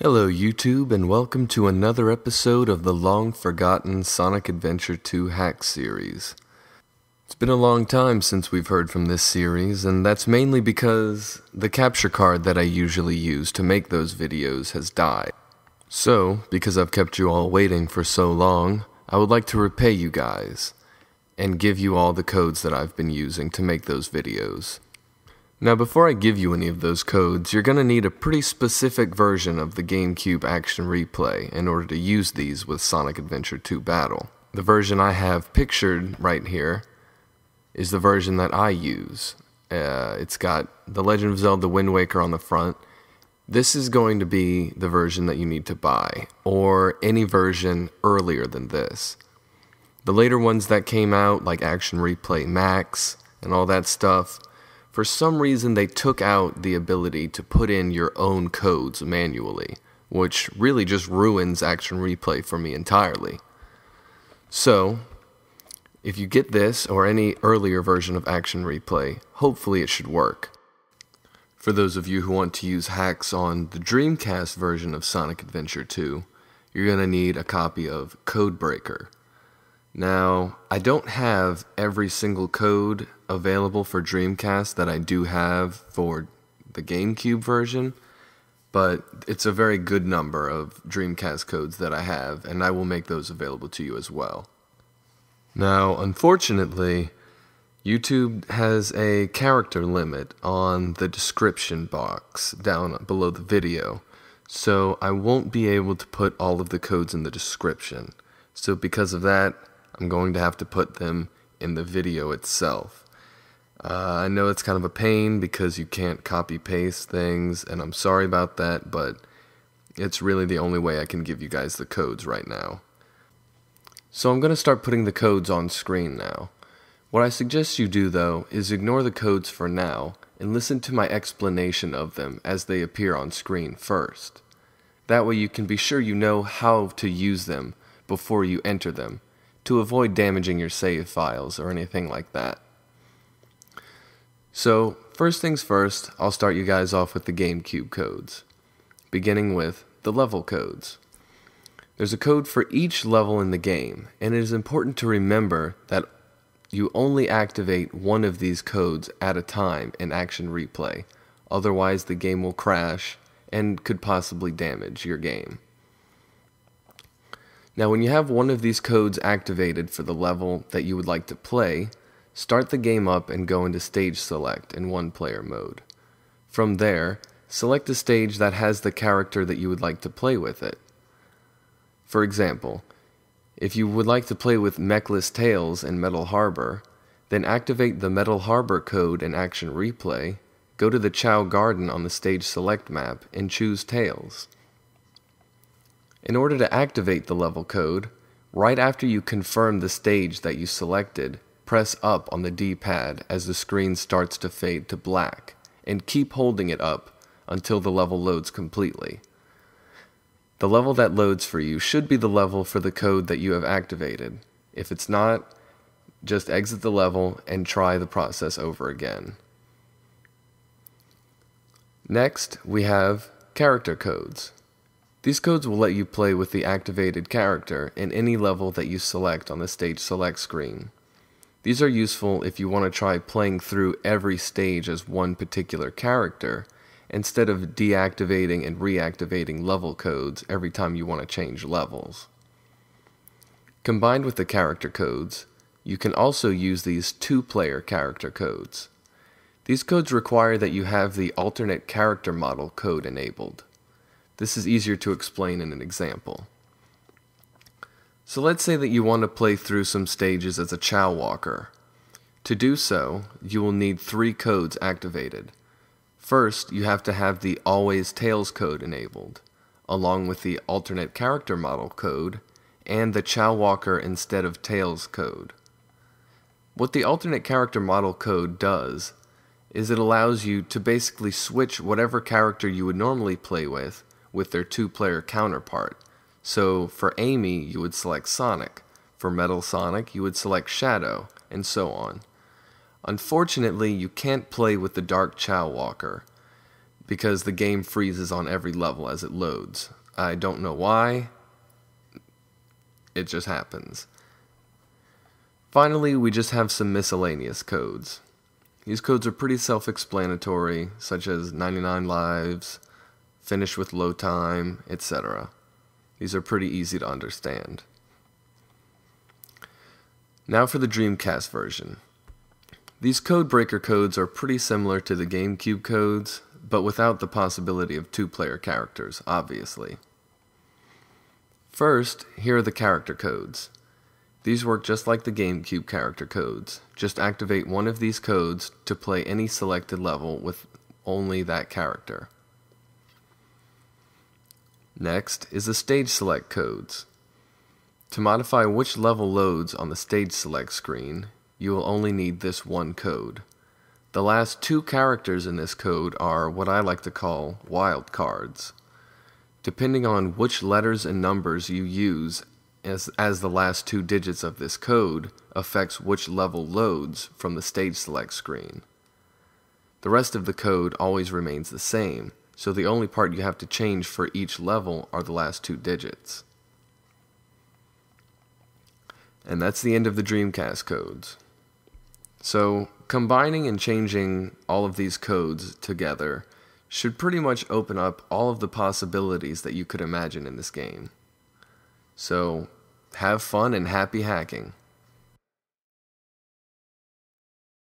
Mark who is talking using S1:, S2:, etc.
S1: Hello YouTube, and welcome to another episode of the long-forgotten Sonic Adventure 2 hack series. It's been a long time since we've heard from this series, and that's mainly because the capture card that I usually use to make those videos has died. So, because I've kept you all waiting for so long, I would like to repay you guys, and give you all the codes that I've been using to make those videos. Now, before I give you any of those codes, you're going to need a pretty specific version of the Gamecube Action Replay in order to use these with Sonic Adventure 2 Battle. The version I have pictured right here is the version that I use. It's got The Legend of Zelda Wind Waker on the front. This is going to be the version that you need to buy, or any version earlier than this. The later ones that came out, like Action Replay Max and all that stuff, for some reason they took out the ability to put in your own codes manually, which really just ruins Action Replay for me entirely. So, if you get this or any earlier version of Action Replay, hopefully it should work. For those of you who want to use hacks on the Dreamcast version of Sonic Adventure 2, you're going to need a copy of Codebreaker. Now, I don't have every single code available for Dreamcast that I do have for the GameCube version, but it's a very good number of Dreamcast codes that I have, and I will make those available to you as well. Now, unfortunately, YouTube has a character limit on the description box down below the video, so I won't be able to put all of the codes in the description. So because of that, I'm going to have to put them in the video itself. I know it's kind of a pain because you can't copy-paste things, and I'm sorry about that, but it's really the only way I can give you guys the codes right now. So I'm going to start putting the codes on screen now. What I suggest you do, though, is ignore the codes for now and listen to my explanation of them as they appear on screen first. That way you can be sure you know how to use them before you enter them, to avoid damaging your save files or anything like that. So, first things first, I'll start you guys off with the Gamecube codes, beginning with the level codes. There's a code for each level in the game, and it is important to remember that you only activate one of these codes at a time in Action Replay, otherwise the game will crash and could possibly damage your game. Now, when you have one of these codes activated for the level that you would like to play, start the game up and go into Stage Select in one-player mode. From there, select a stage that has the character that you would like to play with it. For example, if you would like to play with Mechless Tails in Metal Harbor, then activate the Metal Harbor code in Action Replay, go to the Chao Garden on the Stage Select map, and choose Tails. In order to activate the level code, right after you confirm the stage that you selected, press up on the D-pad as the screen starts to fade to black, and keep holding it up until the level loads completely. The level that loads for you should be the level for the code that you have activated. If it's not, just exit the level and try the process over again. Next, we have character codes. These codes will let you play with the activated character in any level that you select on the Stage Select screen. These are useful if you want to try playing through every stage as one particular character, instead of deactivating and reactivating level codes every time you want to change levels. Combined with the character codes, you can also use these two-player character codes. These codes require that you have the alternate character model code enabled. This is easier to explain in an example. So let's say that you want to play through some stages as a Chao Walker. To do so, you will need 3 codes activated. First, you have to have the Always Tails code enabled, along with the alternate character model code and the Chao Walker instead of Tails code. What the alternate character model code does is it allows you to basically switch whatever character you would normally play with their two-player counterpart. So for Amy, you would select Sonic. For Metal Sonic, you would select Shadow, and so on. Unfortunately, you can't play with the Dark Chao Walker, because the game freezes on every level as it loads. I don't know why. It just happens. Finally, we just have some miscellaneous codes. These codes are pretty self-explanatory, such as 99 lives, finish with low time, etc. These are pretty easy to understand. Now for the Dreamcast version. These Codebreaker codes are pretty similar to the Gamecube codes, but without the possibility of two-player characters, obviously. First, here are the character codes. These work just like the Gamecube character codes. Just activate one of these codes to play any selected level with only that character. Next is the stage select codes. To modify which level loads on the stage select screen, you will only need this one code. The last two characters in this code are what I like to call wildcards. Depending on which letters and numbers you use as the last two digits of this code affects which level loads from the stage select screen. The rest of the code always remains the same, so the only part you have to change for each level are the last two digits. And that's the end of the Dreamcast codes. So, combining and changing all of these codes together should pretty much open up all of the possibilities that you could imagine in this game. So, have fun and happy hacking.